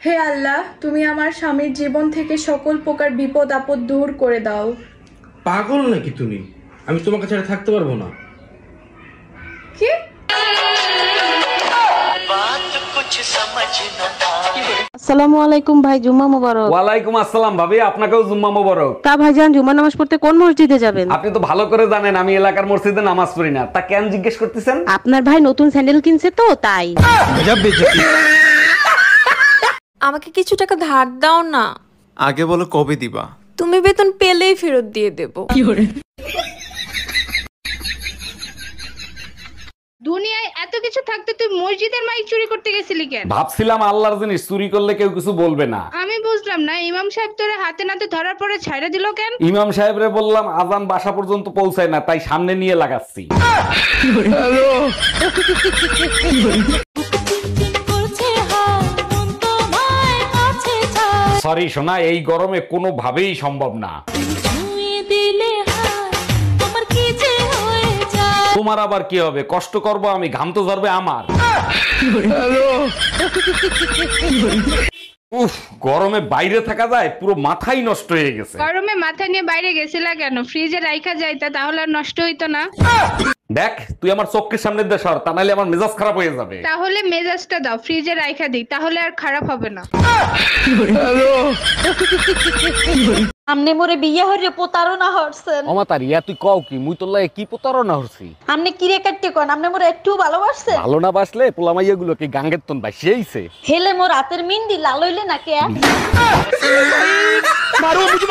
হে আল্লাহ, তুমি আমার স্বামীর জীবন থেকে সকল প্রকার বিপদ আপদ দূর করে দাও। পাগল নাকি তুমি? আমি তোমার কাছে আর থাকতে পারবো না। কি? আসসালামু আলাইকুম ভাই, জুম্মা মোবারক। ওয়ালাইকুম আসসালাম ভাবি, আপনাকেও জুম্মা মোবারক। তা ভাইজান, জুম্মা নামাজ পড়তে কোন মসজিদে যাবেন? আপনি তো ভালো করে জানেন আমি এলাকার মসজিদে নামাজ পড়ি না, তা কেন জিজ্ঞেস করতেছেন? আপনার ভাই নতুন স্যান্ডেল কিনছে তো তাই। আমাকে কিছু টাকা ধার দাও না। আগে বলো কবে দিবা? তুমি বেতন পেলেই ফেরত দিয়ে দেবো। দুনিয়ায় এত কিছু থাকতে তুই মসজিদের মাইক চুরি করতে গেছিলি কেন? ভাবছিলাম আল্লাহর জিনিস চুরি করলে কেউ কিছু বলবে না। আমি বুঝলাম না, ইমাম সাহেব তোরে হাতে নাতে ধরার পরে ছাইড়া দিল কেন? ইমাম সাহেবরে বললাম আজান বাসা পর্যন্ত পৌঁছায় না, তাই সামনে নিয়ে লাগাচ্ছি। সরি সোনা, এই গরমে কোনোভাবেই সম্ভব না। তোমার আবার কি হবে? কষ্ট করব আমি, ঘাম তো ঝরবে আমার। উফ, গরমে বাইরে থাকা যায়, পুরো মাথাই নষ্ট হয়ে গেছে। গরমে মাথা নিয়ে বাইরে গেছিলা কেন? ফ্রিজে রাইখা যাইতা, তাহলে আর নষ্ট হইতো না। দেখ তুই আমার চোখের সামনে দিয়ে সর, তা নাহলে আমার মেজাজ খারাপ হয়ে যাবে। তাহলে মেজাজটা দাও, ফ্রিজে রাইখা দিই, তাহলে আর খারাপ হবে না। আমনে মোরে বিয়ে হইরে প্রতারণা হরছেন। অমাতার ইয়া তুই কও কি? মুই তোর লাগে কি প্রতারণা হচ্ছি? আমনে কিরে কাটতে কোন আমনে মোরে একটু ভালোবাসছেন? ভালো না বাসলে পোলামাইয়া গুলো কি গাঙ্গের তন বাসিয়েছে? হেলে মোর রাতের মিন্দি লাল হইলে না কে?